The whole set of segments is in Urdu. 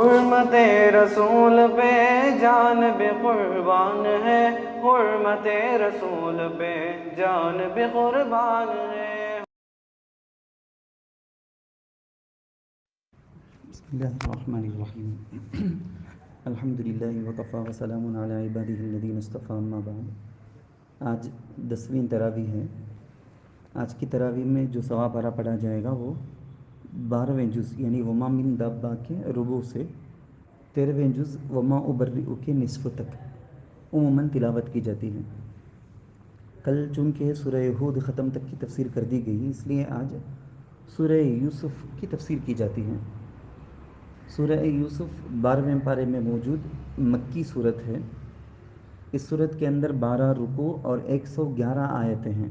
حرمت رسول پہ جان بھی قربان ہے، حرمت رسول پہ جان بھی قربان ہے۔ بسم اللہ الرحمن الرحیم الحمد للہ وکفیٰ وسلام علی عبادہ الذین اصطفیٰ اما بعد۔ آج 10ویں تراویح ہے۔ آج کی تراویح میں جو ثواب پڑھا جائے گا وہ 12ویں جز یعنی وما من دابہ کے ربع سے 13ویں جز وما ابرئ کے نصف تک عموماً تلاوت کی جاتی ہے۔ کل چونکہ سورہ ہود ختم تک کی تفسیر کر دی گئی، اس لیے آج سورہ یوسف کی تفسیر کی جاتی ہے۔ سورہ یوسف 12ویں پارے میں موجود مکی صورت ہے۔ اس صورت کے اندر 12 رکوع اور 111 آیتیں ہیں۔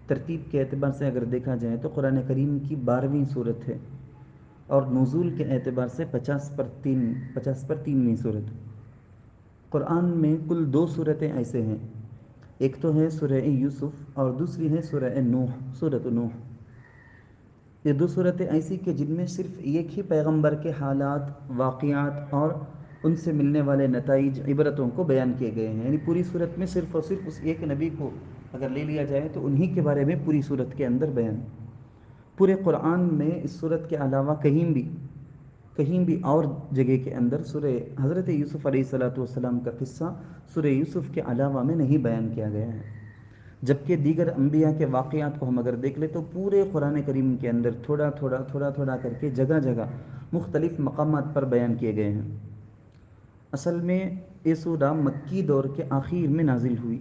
ترتیب کے اعتبار سے اگر دیکھا جائے تو قرآن کریم کی 12ویں صورت ہے، اور نزول کے اعتبار سے 50 پر 3ویں صورت۔ قرآن میں کل 2 صورتیں ایسے ہیں، ایک تو ہے سورہ یوسف اور دوسری ہے سورہ نوح، سورۃ نوح۔ یہ 2 صورتیں ایسی کہ جن میں صرف ایک ہی پیغمبر کے حالات، واقعات اور ان سے ملنے والے نتائج، عبرتوں کو بیان کیے گئے ہیں۔ یعنی پوری صورت میں صرف اور صرف اس ایک نبی کو اگر لے لیا جائے تو انہی کے بارے میں پوری صورت کے اندر بیان۔ پورے قرآن میں اس صورت کے علاوہ کہیں بھی اور جگہ کے اندر سورہ حضرت یوسف علیہ السلام کا قصہ سورہ یوسف کے علاوہ میں نہیں بیان کیا گیا ہے۔ جبکہ دیگر انبیاء کے واقعات کو ہم اگر دیکھ لیں تو پورے قرآن کریم کے اندر تھوڑا تھوڑا کر کے جگہ جگہ مختلف مقامات پر بیان کیے گئے ہیں۔ اصل میں یہ سورہ مکی دور کے آخر میں نازل ہوئی۔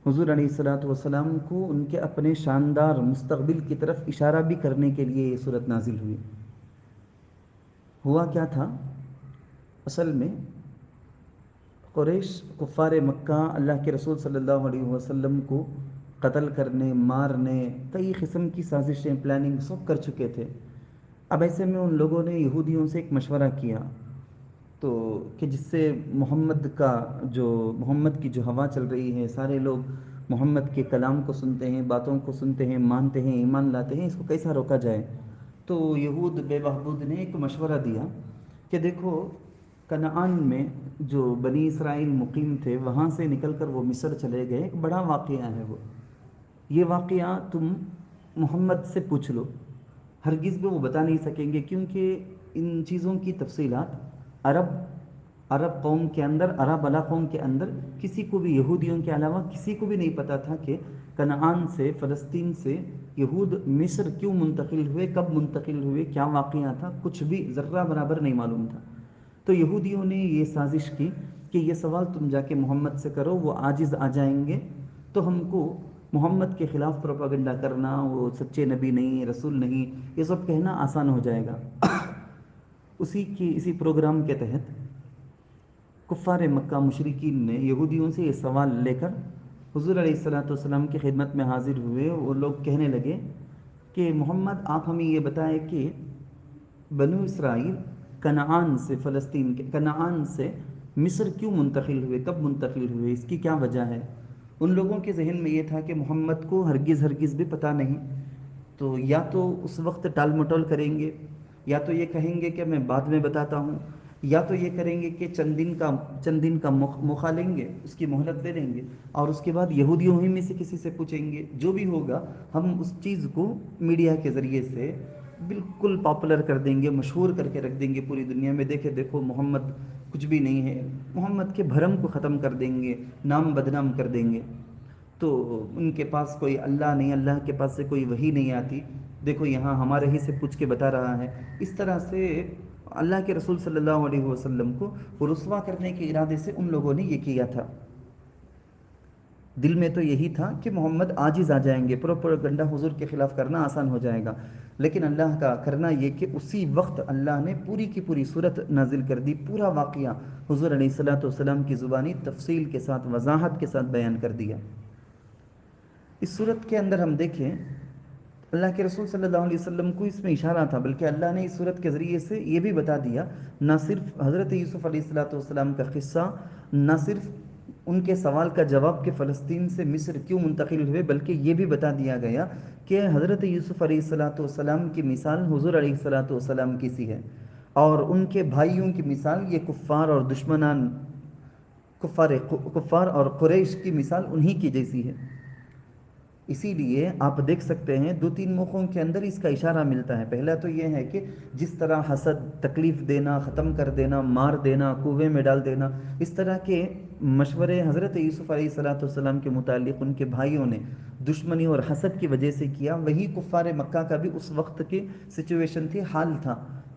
حضور علیہ السلام کو ان کے اپنے شاندار مستقبل کی طرف اشارہ بھی کرنے کے لیے یہ صورت نازل ہوئی۔ ہوا کیا تھا؟ اصل میں قریش کفار مکہ اللہ کے رسول صلی اللہ علیہ وسلم کو قتل کرنے، مارنے، کئی قسم کی سازشیں، پلاننگ سب کر چکے تھے۔ اب ایسے میں ان لوگوں نے یہودیوں سے ایک مشورہ کیا تو کہ جس سے محمد کی جو ہوا چل رہی ہے، سارے لوگ محمد کے کلام کو سنتے ہیں، باتوں کو سنتے ہیں، مانتے ہیں، ایمان لاتے ہیں، اس کو کیسا روکا جائے؟ تو یہود بے بہبود نے ایک مشورہ دیا کہ دیکھو، کنعان میں جو بنی اسرائیل مقیم تھے وہاں سے نکل کر وہ مصر چلے گئے، ایک بڑا واقعہ ہے یہ واقعہ تم محمد سے پوچھ لو، ہرگز بھی وہ بتا نہیں سکیں گے، کیونکہ ان چیزوں کی تفصیلات عرب قوم کے اندر، عرب قوم کے اندر کسی کو بھی، یہودیوں کے علاوہ کسی کو بھی نہیں پتا تھا کہ کنعان سے، فلسطین سے یہود مصر کیوں منتقل ہوئے، کب منتقل ہوئے، کیا واقعہ تھا، کچھ بھی ذرہ برابر نہیں معلوم تھا۔ تو یہودیوں نے یہ سازش کی کہ یہ سوال تم جا کے محمد سے کرو، وہ عاجز آ جائیں گے تو ہم کو محمد کے خلاف پروپیگنڈا کرنا، وہ سچے نبی نہیں، رسول نہیں، یہ سب کہنا آسان ہو جائے گا۔ اسی پروگرام کے تحت کفار مکہ مشرکین نے یہودیوں سے یہ سوال لے کر حضور علیہ السلام کی خدمت میں حاضر ہوئے۔ وہ لوگ کہنے لگے کہ محمد آپ ہمیں یہ بتائیں کہ بنو اسرائیل کنعان سے مصر کیوں منتقل ہوئے، کب منتقل ہوئے، اس کی کیا وجہ ہے؟ ان لوگوں کے ذہن میں یہ تھا کہ محمد کو ہرگز بھی پتہ نہیں، تو یا تو اس وقت ٹال مٹول کریں گے، یا تو یہ کہیں گے کہ میں بعد میں بتاتا ہوں، یا تو یہ کریں گے کہ چند دن کا موقع لیں گے، اس کی مہلت دے دیں گے، اور اس کے بعد یہودیوں ہی میں سے کسی سے پوچھیں گے، جو بھی ہوگا ہم اس چیز کو میڈیا کے ذریعے سے بالکل پاپولر کر دیں گے، مشہور کر کے رکھ دیں گے پوری دنیا میں، دیکھو محمد کچھ بھی نہیں ہے، محمد کے بھرم کو ختم کر دیں گے، نام بدنام کر دیں گے۔ تو ان کے پاس کوئی اللہ نہیں، اللہ کے پاس سے کوئی وحی نہیں آتی، دیکھو یہاں ہمارے ہی سے پوچھ کے بتا رہا ہے۔ اس طرح سے اللہ کے رسول صلی اللہ علیہ وسلم کو رسوا کرنے کے ارادے سے ان لوگوں نے یہ کیا تھا۔ دل میں تو یہی تھا کہ محمد عاجز آ جائیں گے، پروپیگنڈا حضور کے خلاف کرنا آسان ہو جائے گا، لیکن اللہ کا کرنا یہ کہ اسی وقت اللہ نے پوری کی پوری صورت نازل کر دی، پورا واقعہ حضور علیہ السلام کی زبانی تفصیل کے ساتھ، وضاحت کے ساتھ بیان کر دیا۔ اس صورت کے اندر ہم دیکھیں اللہ کے رسول صلی اللہ علیہ وسلم کو اس میں اشارہ تھا، بلکہ اللہ نے اس صورت کے ذریعے سے یہ بھی بتا دیا، نہ صرف حضرت یوسف علیہ السلام کا قصہ، نہ صرف ان کے سوال کا جواب کہ فلسطین سے مصر کیوں منتقل ہوئے، بلکہ یہ بھی بتا دیا گیا کہ حضرت یوسف علیہ السلام کی مثال حضور علیہ السلام کی سی ہے۔ اور ان کے بھائیوں کی مثال یہ کفار اور دشمنان کفار اور قریش کی مثال انہی کی جیسی ہے۔ اسی لیے آپ دیکھ سکتے ہیں 2-3 موقعوں کے اندر اس کا اشارہ ملتا ہے۔ پہلا تو یہ ہے کہ جس طرح حسد، تکلیف دینا، ختم کر دینا، مار دینا، کنویں میں ڈال دینا، اس طرح کے مشورے حضرت یوسف علیہ السلام کے متعلق ان کے بھائیوں نے دشمنی اور حسد کی وجہ سے کیا، وہی کفار مکہ کا بھی اس وقت کی سچویشن تھی، حال تھا،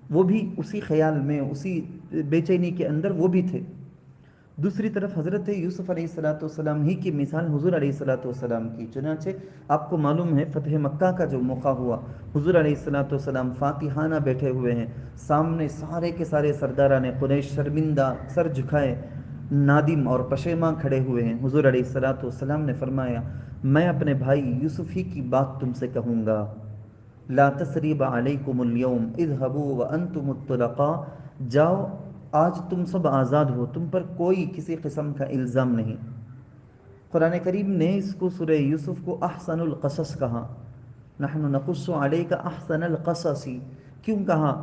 وہ بھی اسی خیال میں، اسی بے چینی کے اندر وہ بھی تھے۔ دوسری طرف حضرت یوسف علیہ السلام ہی کی مثال حضور علیہ السلام کی، چنانچہ آپ کو معلوم ہے فتح مکہ کا جو موقع ہوا، حضور علیہ السلام فاتحانہ بیٹھے ہوئے ہیں، سامنے سارے کے سارے سرداران قریش شرمندہ سر جھکائے نادم اور پشیماں کھڑے ہوئے ہیں۔ حضور علیہ السلام نے فرمایا میں اپنے بھائی یوسف ہی کی بات تم سے کہوں گا، لا تثریب علیکم اليوم اذهبوا وانتم الطلقاء، جاؤ آج تم سب آزاد ہو، تم پر کوئی کسی قسم کا الزام نہیں۔ قرآن کریم نے اس کو سورہ یوسف کو احسن القصص کہا، نحن نقص علیک احسن القصص، کیوں کہا؟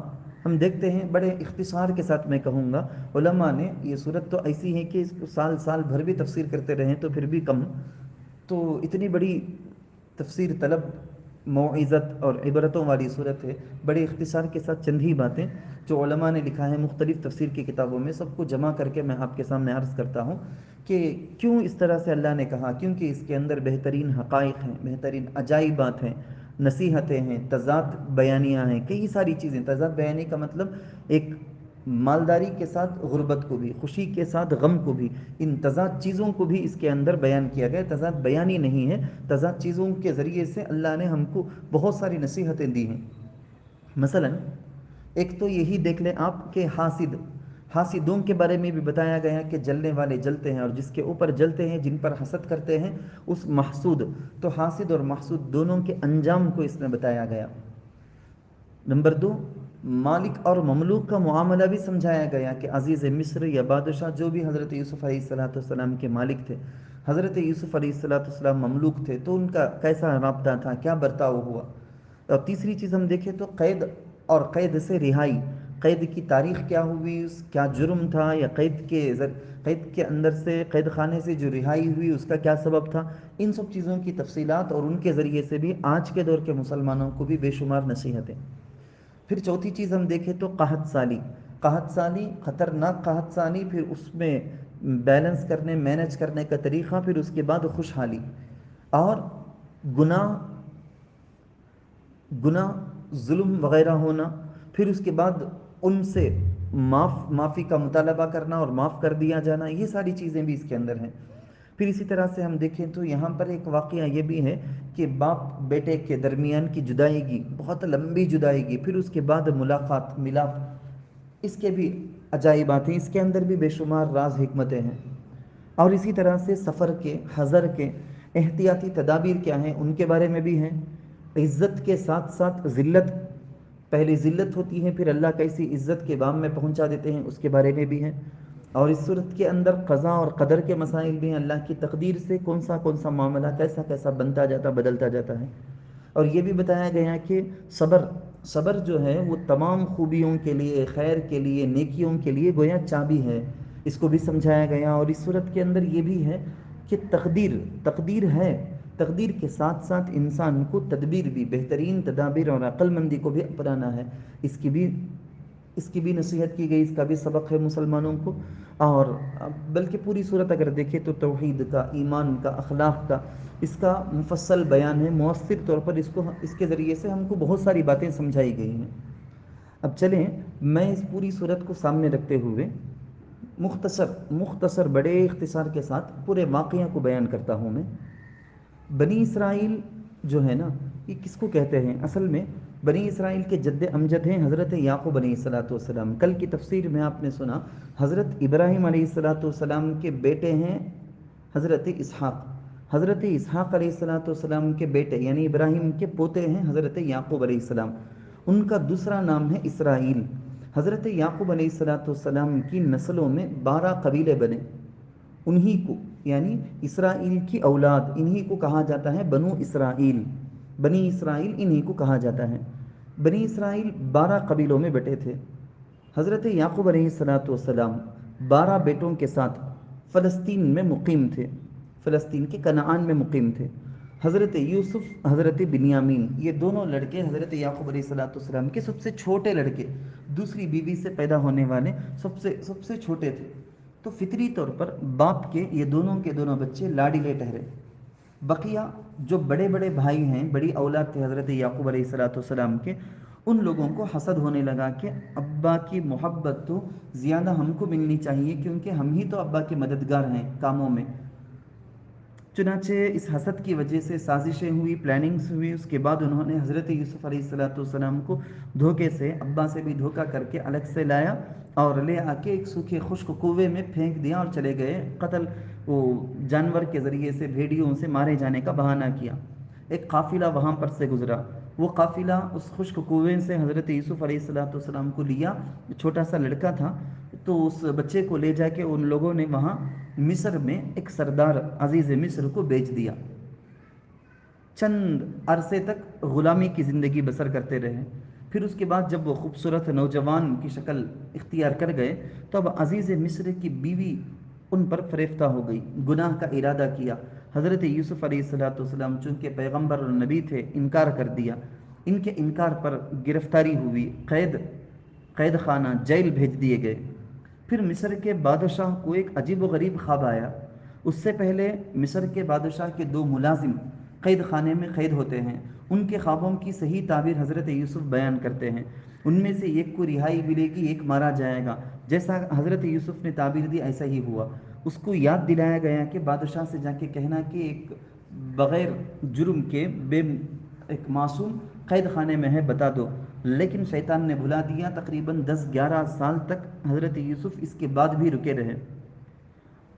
ہم دیکھتے ہیں بڑے اختصار کے ساتھ میں کہوں گا، علماء نے یہ صورت تو ایسی ہے کہ اس کو سال بھر بھی تفسیر کرتے رہیں تو پھر بھی کم، تو اتنی بڑی تفسیر طلب موعظت اور عبرتوں والی صورت ہے، بڑے اختصار کے ساتھ چند ہی باتیں جو علماء نے لکھا ہے مختلف تفسیر کی کتابوں میں، سب کو جمع کر کے میں آپ کے سامنے عرض کرتا ہوں کہ کیوں اس طرح سے اللہ نے کہا، کیونکہ اس کے اندر بہترین حقائق ہیں، بہترین عجائبات ہیں، نصیحتیں ہیں، تضاد بیانیاں ہیں، کئی ساری چیزیں۔ تضاد بیانی کا مطلب ایک مالداری کے ساتھ غربت کو بھی، خوشی کے ساتھ غم کو بھی، ان تضاد چیزوں کو بھی اس کے اندر بیان کیا گیا۔ تضاد بیانی نہیں ہے، تضاد چیزوں کے ذریعے سے اللہ نے ہم کو بہت ساری نصیحتیں دی ہیں۔ مثلا ایک تو یہی دیکھ لیں آپ کہ حاسدوں کے بارے میں بھی بتایا گیا کہ جلنے والے جلتے ہیں، اور جس کے اوپر جلتے ہیں، جن پر حسد کرتے ہیں، اس محسود، تو حاسد اور محسود دونوں کے انجام کو اس میں بتایا گیا۔ نمبر 2، مالک اور مملوک کا معاملہ بھی سمجھایا گیا کہ عزیز مصر یا بادشاہ جو بھی حضرت یوسف علیہ السلام کے مالک تھے، حضرت یوسف علیہ السلام مملوک تھے، تو ان کا کیسا رابطہ تھا، کیا برتاؤ ہوا۔ اور تیسری چیز ہم دیکھیں تو قید اور قید سے رہائی، قید کی تاریخ کیا ہوئی، کیا جرم تھا، یا قید کے اندر سے، قید خانے سے جو رہائی ہوئی اس کا کیا سبب تھا، ان سب چیزوں کی تفصیلات اور ان کے ذریعے سے بھی آج کے دور کے مسلمانوں کو بھی بے شمار نصیحتیں۔ پھر چوتھی چیز ہم دیکھیں تو قحط سالی، خطرناک قحط سالی، پھر اس میں بیلنس کرنے، مینج کرنے کا طریقہ، پھر اس کے بعد خوشحالی، اور گناہ ظلم وغیرہ ہونا، پھر اس کے بعد ان سے معافی کا مطالبہ کرنا اور معاف کر دیا جانا، یہ ساری چیزیں بھی اس کے اندر ہیں۔ پھر اسی طرح سے ہم دیکھیں تو یہاں پر ایک واقعہ یہ بھی ہے کہ باپ بیٹے کے درمیان کی جدائیگی، بہت لمبی جدائیگی، پھر اس کے بعد ملاقات، ملاپ، اس کے بھی عجائبات ہیں، اس کے اندر بھی بے شمار راز حکمتیں ہیں۔ اور اسی طرح سے سفر کے، حذر کے، احتیاطی تدابیر کیا ہیں ان کے بارے میں بھی ہیں۔ عزت کے ساتھ ساتھ ذلت، پہلے ذلت ہوتی ہے، پھر اللہ کیسی عزت کے بام میں پہنچا دیتے ہیں، اس کے بارے میں بھی ہیں۔ اور اس صورت کے اندر قضاء اور قدر کے مسائل بھی ہیں، اللہ کی تقدیر سے کون سا معاملہ کیسا بنتا جاتا، بدلتا جاتا ہے۔ اور یہ بھی بتایا گیا کہ صبر جو ہے وہ تمام خوبیوں کے لیے، خیر کے لیے، نیکیوں کے لیے گویا چابی ہے، اس کو بھی سمجھایا گیا۔ اور اس صورت کے اندر یہ بھی ہے کہ تقدیر ہے، تقدیر کے ساتھ ساتھ انسان کو تدبیر بھی، بہترین تدابیر اور عقل مندی کو بھی اپنانا ہے، اس کی بھی نصیحت کی گئی، اس کا بھی سبق ہے مسلمانوں کو۔ اور بلکہ پوری صورت اگر دیکھیں تو توحید کا، ایمان کا، اخلاق کا، اس کا مفصل بیان ہے، مؤثر طور پر اس کے ذریعے سے ہم کو بہت ساری باتیں سمجھائی گئی ہیں۔ اب چلیں میں اس پوری صورت کو سامنے رکھتے ہوئے مختصر بڑے اختصار کے ساتھ پورے واقعہ کو بیان کرتا ہوں۔ میں بنی اسرائیل جو ہے نا، یہ کس کو کہتے ہیں؟ اصل میں بنی اسرائیل کے جد امجد ہیں حضرت یعقوب علیہ السلام۔ کل کی تفسیر میں آپ نے سنا حضرت ابراہیم علیہ السلام کے بیٹے ہیں حضرت اسحاق علیہ السلام کے بیٹے، یعنی ابراہیم کے پوتے ہیں حضرت یعقوب علیہ السلام، ان کا دوسرا نام ہے اسرائیل۔ حضرت یعقوب علیہ السلام کی نسلوں میں 12 قبیلے بنے، انہی کو، یعنی اسرائیل کی اولاد، انہی کو کہا جاتا ہے بنو اسرائیل، بنی اسرائیل انہی کو کہا جاتا ہے۔ بنی اسرائیل 12 قبیلوں میں بٹے تھے۔ حضرت یعقوب علیہ السلام 12 بیٹوں کے ساتھ فلسطین میں مقیم تھے، فلسطین کے کنعان میں مقیم تھے۔ حضرت یوسف، حضرت بنیامین، یہ دونوں لڑکے حضرت یعقوب علیہ السلام کے سب سے چھوٹے لڑکے، دوسری بیوی سے پیدا ہونے والے سب سے چھوٹے تھے۔ تو فطری طور پر باپ کے یہ دونوں کے دونوں بچے لاڈلے ٹھہرے۔ بقیہ جو بڑے بڑے بھائی ہیں، بڑی اولاد تھے حضرت یعقوب علیہ السلام کے، ان لوگوں کو حسد ہونے لگا کہ ابا کی محبت تو زیادہ ہم کو ملنی چاہیے، کیونکہ ہم ہی تو ابا کے مددگار ہیں کاموں میں۔ چنانچہ اس حسد کی وجہ سے سازشیں ہوئی، پلاننگز ہوئی۔ اس کے بعد انہوں نے حضرت یوسف علیہ السلام کو دھوکے سے، ابا سے بھی دھوکہ کر کے الگ سے لایا اور لے آ کے ایک سوکھے خشک کنویں میں پھینک دیا اور چلے گئے۔ قتل وہ جانور کے ذریعے سے، بھیڑیوں سے مارے جانے کا بہانہ کیا۔ ایک قافلہ وہاں پر سے گزرا، وہ قافلہ اس خشک کنویں سے حضرت یوسف علیہ السلام کو لیا، چھوٹا سا لڑکا تھا، تو اس بچے کو لے جا کے ان لوگوں نے وہاں مصر میں ایک سردار عزیز مصر کو بیچ دیا۔ چند عرصے تک غلامی کی زندگی بسر کرتے رہے۔ پھر اس کے بعد جب وہ خوبصورت نوجوان کی شکل اختیار کر گئے تو اب عزیز مصر کی بیوی ان پر فریفتہ ہو گئی، گناہ کا ارادہ کیا۔ حضرت یوسف علیہ السلام چونکہ پیغمبر اور نبی تھے، انکار کر دیا۔ ان کے انکار پر گرفتاری ہوئی، قید خانہ، جیل بھیج دیے گئے۔ پھر مصر کے بادشاہ کو ایک عجیب و غریب خواب آیا۔ اس سے پہلے مصر کے بادشاہ کے 2 ملازم قید خانے میں قید ہوتے ہیں، ان کے خوابوں کی صحیح تعبیر حضرت یوسف بیان کرتے ہیں۔ ان میں سے ایک کو رہائی ملے گی، ایک مارا جائے گا۔ جیسا حضرت یوسف نے تعبیر دی ایسا ہی ہوا۔ اس کو یاد دلایا گیا کہ بادشاہ سے جا کے کہنا کہ ایک بغیر جرم کے ایک معصوم قید خانے میں ہے، بتا دو۔ لیکن شیطان نے بھلا دیا۔ تقریباً 10-11 سال تک حضرت یوسف اس کے بعد بھی رکے رہے۔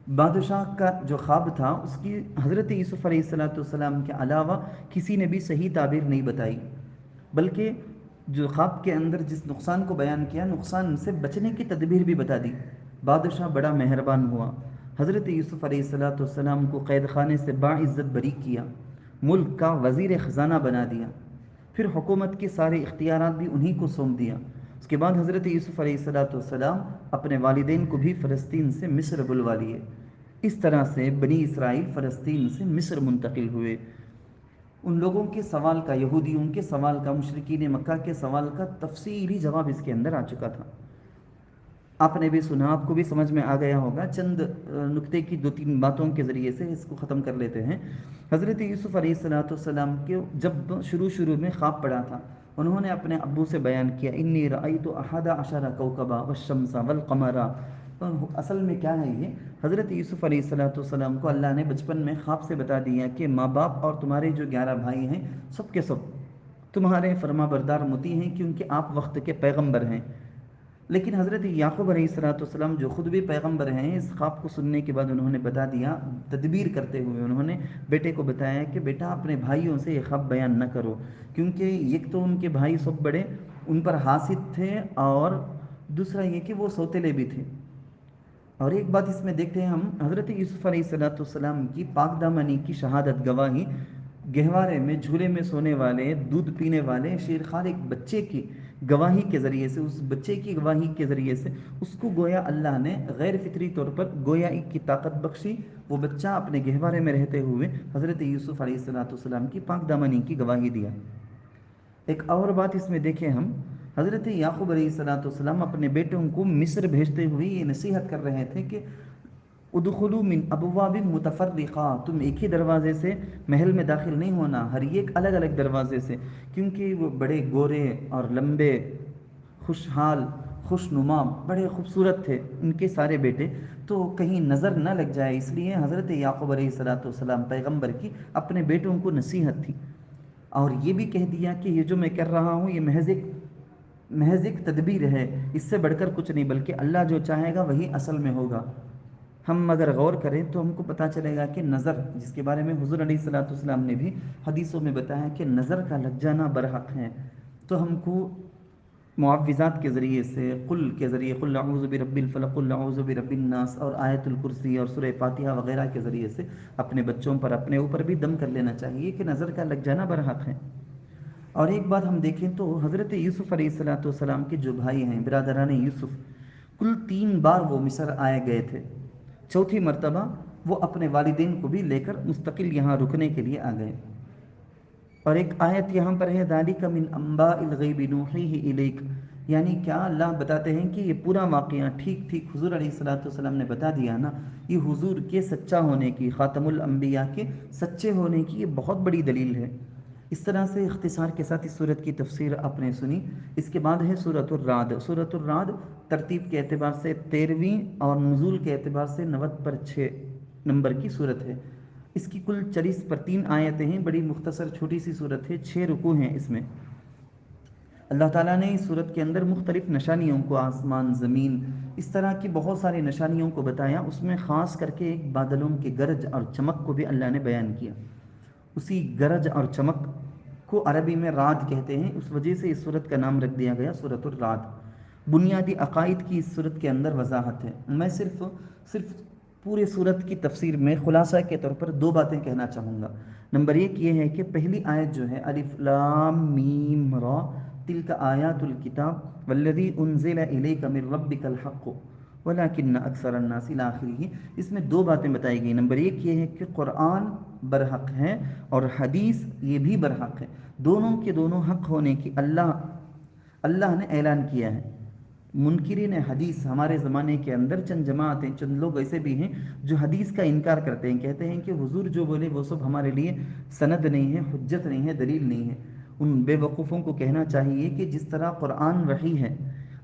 بادشاہ کا جو خواب تھا اس کی حضرت یوسف علیہ السلام کے علاوہ کسی نے بھی صحیح تعبیر نہیں بتائی، بلکہ جو خواب کے اندر جس نقصان کو بیان کیا، نقصان سے بچنے کی تدبیر بھی بتا دی۔ بادشاہ بڑا مہربان ہوا، حضرت یوسف علیہ السلام کو قید خانے سے باعزت بری کیا، ملک کا وزیر خزانہ بنا دیا، پھر حکومت کے سارے اختیارات بھی انہی کو سونپ دیا۔ اس کے بعد حضرت یوسف علیہ السلام اپنے والدین کو بھی فلسطین سے مصر بلوا لیے۔ اس طرح سے بنی اسرائیل فلسطین سے مصر منتقل ہوئے۔ ان لوگوں کے سوال کا، یہودیوں کے سوال کا، مشرکین مکہ کے سوال کا تفصیلی جواب اس کے اندر آ چکا تھا۔ آپ نے بھی سنا، آپ کو بھی سمجھ میں آ گیا ہوگا۔ چند نکتے کی 2-3 باتوں کے ذریعے سے اس کو ختم کر لیتے ہیں۔ حضرت یوسف علیہ السلام کے جب شروع میں خواب پڑا تھا، انہوں نے اپنے ابو سے بیان کیا، انی رأیت 11 کوكبا والشمس والقمر۔ اصل میں کیا ہے یہ؟ حضرت یوسف علیہ السلام کو اللہ نے بچپن میں خواب سے بتا دیا کہ ماں باپ اور تمہارے جو 11 بھائی ہیں سب کے سب تمہارے فرما بردار مطیع ہیں، کیونکہ آپ وقت کے پیغمبر ہیں۔ لیکن حضرت یعقوب علیہ السلام جو خود بھی پیغمبر ہیں، اس خواب کو سننے کے بعد انہوں نے بتا دیا، تدبیر کرتے ہوئے انہوں نے بیٹے کو بتایا کہ بیٹا اپنے بھائیوں سے یہ خواب بیان نہ کرو، کیونکہ ایک تو ان کے بھائی سب بڑے ان پر حاسد تھے، اور دوسرا یہ کہ وہ سوتیلے بھی تھے۔ اور ایک بات اس میں دیکھتے ہیں ہم، حضرت یوسف علیہ السلام کی پاک دامنی کی شہادت گواہی، گہوارے میں جھولے میں سونے والے، دودھ پینے والے شیرخوار ایک بچے کی گواہی کے ذریعے سے، اس بچے کی گواہی کے ذریعے سے اس کو گویا اللہ نے غیر فطری طور پر گویا کی طاقت بخشی۔ وہ بچہ اپنے گہوارے میں رہتے ہوئے حضرت یوسف علیہ السلام کی پاک دامنی کی گواہی دیا۔ ایک اور بات اس میں دیکھیں ہم، حضرت یعقوب علیہ السلام اپنے بیٹوں کو مصر بھیجتے ہوئے یہ نصیحت کر رہے تھے کہ ادخلوا من ابواب متفرقہ، تم ایک ہی دروازے سے محل میں داخل نہیں ہونا، ہر ایک الگ الگ دروازے سے، کیونکہ وہ بڑے گورے اور لمبے، خوشحال، خوشنما، بڑے خوبصورت تھے ان کے سارے بیٹے، تو کہیں نظر نہ لگ جائے، اس لیے حضرت یعقوب علیہ السلام پیغمبر کی اپنے بیٹوں کو نصیحت تھی۔ اور یہ بھی کہہ دیا کہ یہ جو میں کر رہا ہوں یہ محض ایک تدبیر ہے، اس سے بڑھ کر کچھ نہیں، بلکہ اللہ جو چاہے گا وہی اصل میں ہوگا۔ ہم اگر غور کریں تو ہم کو پتہ چلے گا کہ نظر، جس کے بارے میں حضور علیہ السلام نے بھی حدیثوں میں بتایا کہ نظر کا لگ جانا برحق ہے، تو ہم کو معوذات کے ذریعے سے، قل کے ذریعے، قل اعوذ برب الفلق، قل اعوذ برب الناس، اور آیت الکرسی اور سورہ فاتحہ وغیرہ کے ذریعے سے اپنے بچوں پر، اپنے اوپر بھی دم کر لینا چاہیے کہ نظر کا لگ جانا برحق ہے۔ اور ایک بات ہم دیکھیں تو حضرت یوسف علیہ السلام کے جو بھائی ہیں برادران یوسف، کل 3 بار وہ مصر آئے گئے تھے، چوتھی مرتبہ وہ اپنے والدین کو بھی لے کر مستقل یہاں رکنے کے لیے آ گئے۔ اور ایک آیت یہاں پر ہے ذالک من انباء الغیب نوحیہ الیک، یعنی کیا اللہ بتاتے ہیں کہ یہ پورا واقعہ ٹھیک ٹھیک حضور علیہ السلام نے بتا دیا نا، یہ حضور کے سچا ہونے کی، خاتم الانبیاء کے سچے ہونے کی یہ بہت بڑی دلیل ہے۔ اس طرح سے اختصار کے ساتھ اس صورت کی تفسیر آپ نے سنی۔ اس کے بعد ہے سورۃ الرعد۔ سورۃ الرعد ترتیب کے اعتبار سے 13ویں اور نزول کے اعتبار سے 90 پر 6 نمبر کی صورت ہے۔ اس کی کل 40 پر 3 آیتیں ہیں، بڑی مختصر چھوٹی سی صورت ہے، 6 رکوع ہیں اس میں۔ اللہ تعالیٰ نے اس صورت کے اندر مختلف نشانیوں کو، آسمان، زمین، اس طرح کی بہت ساری نشانیوں کو بتایا، اس میں خاص کر کے ایک بادلوں کے گرج اور چمک کو بھی اللہ نے بیان کیا۔ اسی گرج اور چمک کو عربی میں رعد کہتے ہیں، اس وجہ سے اس صورت کا نام رکھ دیا گیا سورۃ الرعد۔ بنیادی عقائد کی اس صورت کے اندر وضاحت ہے۔ میں صرف پورے صورت کی تفسیر میں خلاصہ کے طور پر 2 باتیں کہنا چاہوں گا۔ نمبر 1 یہ ہے کہ پہلی آیت جو ہے الف لام میم را تلک آیات الکتاب والذی انزل الیک من ربک الحق ولکن اکثر الناس الی آخرہ، اس میں 2 باتیں بتائی گئی۔ نمبر 1 یہ ہے کہ قرآن برحق ہے اور حدیث یہ بھی برحق ہے، دونوں کے دونوں حق ہونے کی اللہ نے اعلان کیا ہے۔ منکرین حدیث ہمارے زمانے کے اندر چند جماعتیں، چند لوگ ایسے بھی ہیں جو حدیث کا انکار کرتے ہیں، کہتے ہیں کہ حضور جو بولے وہ سب ہمارے لیے سند نہیں ہے، حجت نہیں ہے، دلیل نہیں ہے۔ ان بے وقوفوں کو کہنا چاہیے کہ جس طرح قرآن وحی ہے،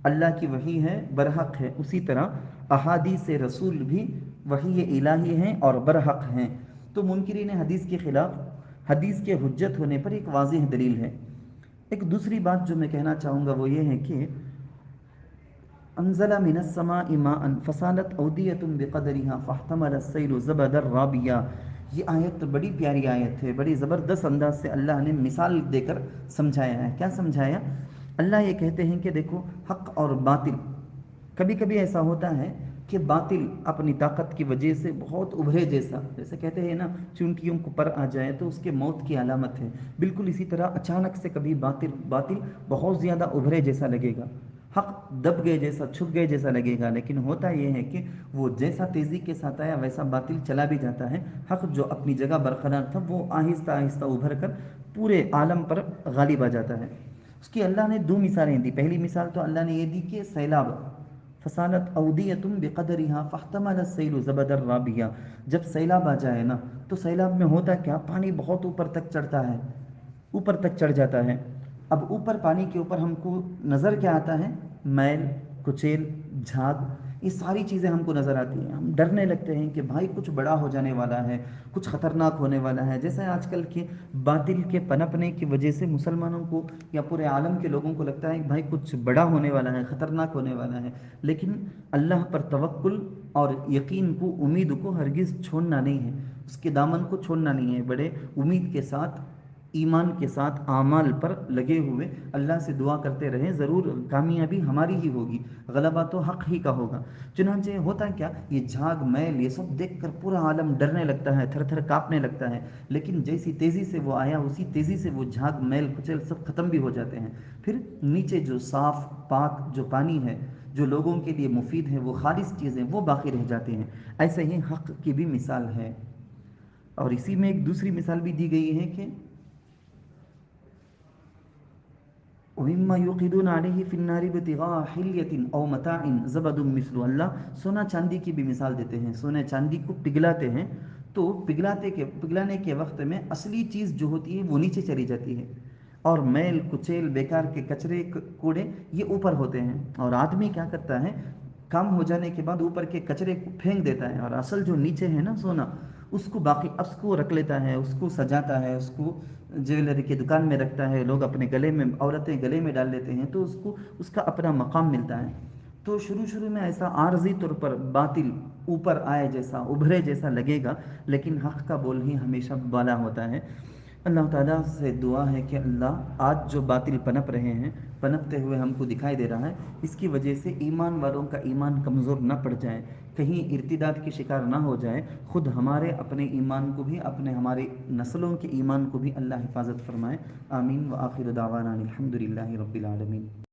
اللہ کی وحی ہے، برحق ہے، اسی طرح احادیث رسول بھی وحی الہی ہیں اور برحق ہیں۔ تو منکرین حدیث کے خلاف حدیث کے حجت ہونے پر ایک واضح دلیل ہے۔ ایک دوسری بات جو میں کہنا چاہوں گا وہ یہ ہے کہ انزل من السماء ماء فسالت اودیۃ بقدرها فاحتمل السیل زبدا رابیا، یہ آیت بڑی پیاری آیت ہے، بڑی زبردست انداز سے اللہ نے مثال دے کر سمجھایا ہے۔ کیا سمجھایا؟ اللہ یہ کہتے ہیں کہ دیکھو حق اور باطل، کبھی کبھی ایسا ہوتا ہے کہ باطل اپنی طاقت کی وجہ سے بہت ابھرے جیسا، جیسے کہتے ہیں نا چونٹیوں کو پر آ جائے تو اس کے موت کی علامت ہے، بالکل اسی طرح اچانک سے کبھی باطل بہت زیادہ ابھرے جیسا لگے گا، حق دب گئے جیسا، چھپ گئے جیسا لگے گا، لیکن ہوتا یہ ہے کہ وہ جیسا تیزی کے ساتھ آیا ویسا باطل چلا بھی جاتا ہے۔ حق جو اپنی جگہ برقرار تھا وہ آہستہ آہستہ ابھر کر پورے عالم پر غالب آ جاتا ہے۔ اس کی اللہ نے 2 مثالیں دی۔ پہلی مثال تو اللہ نے یہ دی کہ سیلاب، فسالت اودیۃ بقدرها فاحتمل السیل زبدا رابیا، جب سیلاب آ جائے نا تو سیلاب میں ہوتا کیا، پانی بہت اوپر تک چڑھتا ہے، اوپر تک چڑھ جاتا ہے۔ اب اوپر پانی کے اوپر ہم کو نظر کیا آتا ہے، میل، کچیل، جھاگ، یہ ساری چیزیں ہم کو نظر آتی ہیں۔ ہم ڈرنے لگتے ہیں کہ بھائی کچھ بڑا ہو جانے والا ہے، کچھ خطرناک ہونے والا ہے، جیسے آج کل کے باطل کے پنپنے کی وجہ سے مسلمانوں کو یا پورے عالم کے لوگوں کو لگتا ہے کہ بھائی کچھ بڑا ہونے والا ہے، خطرناک ہونے والا ہے، لیکن اللہ پر توکل اور یقین کو، امید کو ہرگز چھوڑنا نہیں ہے، اس کے دامن کو چھوڑنا نہیں ہے، بڑے امید کے ساتھ، ایمان کے ساتھ اعمال پر لگے ہوئے اللہ سے دعا کرتے رہیں، ضرور کامیابی ہماری ہی ہوگی، غلبہ تو حق ہی کا ہوگا۔ چنانچہ ہوتا کیا، یہ جھاگ، میل، یہ سب دیکھ کر پورا عالم ڈرنے لگتا ہے، تھر تھر کانپنے لگتا ہے، لیکن جیسی تیزی سے وہ آیا اسی تیزی سے وہ جھاگ، میل، کچیل سب ختم بھی ہو جاتے ہیں۔ پھر نیچے جو صاف پاک جو پانی ہے، جو لوگوں کے لیے مفید ہے، وہ خالص چیزیں وہ باقی رہ جاتے ہیں۔ ایسے ہی حق کی بھی مثال ہے، اور اسی میں ایک دوسری مثال بھی دی گئی ہے کہ وَمِمَّا يُوقِدُونَ عَلَيْهِ فِي النَّارِ ابْتِغَاءَ حِلْيَةٍ أَوْ مَتَاعٍ زَبَدٌ مِثْلُ، اللہ سونا چاندی کی بھی مثال دیتے ہیں۔ سونے چاندی کو پگھلاتے ہیں تو پگھلانے کے وقت میں اصلی چیز جو ہوتی ہے وہ نیچے چلی جاتی ہے، اور میل، کچیل، بیکار کے کچرے کوڑے یہ اوپر ہوتے ہیں، اور آدمی کیا کرتا ہے، کام ہو جانے کے بعد اوپر کے کچرے کو پھینک دیتا ہے، اور اصل جو نیچے ہے نا سونا، اس کو باقی اس کو رکھ لیتا ہے، اس کو سجاتا ہے، اس کو جیولری کی دکان میں رکھتا ہے، لوگ اپنے گلے میں، عورتیں گلے میں ڈال لیتے ہیں، تو اس کو اس کا اپنا مقام ملتا ہے۔ تو شروع میں ایسا عارضی طور پر باطل اوپر آئے جیسا، ابھرے جیسا لگے گا، لیکن حق کا بول ہی ہمیشہ بالا ہوتا ہے۔ اللہ تعالیٰ سے دعا ہے کہ اللہ آج جو باطل پنپ رہے ہیں، پنپتے ہوئے ہم کو دکھائی دے رہا ہے، اس کی وجہ سے ایمان والوں کا ایمان کمزور نہ پڑ جائے، کہیں ارتداد کی شکار نہ ہو جائے، خود ہمارے اپنے ایمان کو بھی، ہمارے نسلوں کے ایمان کو بھی اللہ حفاظت فرمائے۔ آمین۔ وآخر دعوانا الحمد للہ رب العالمین۔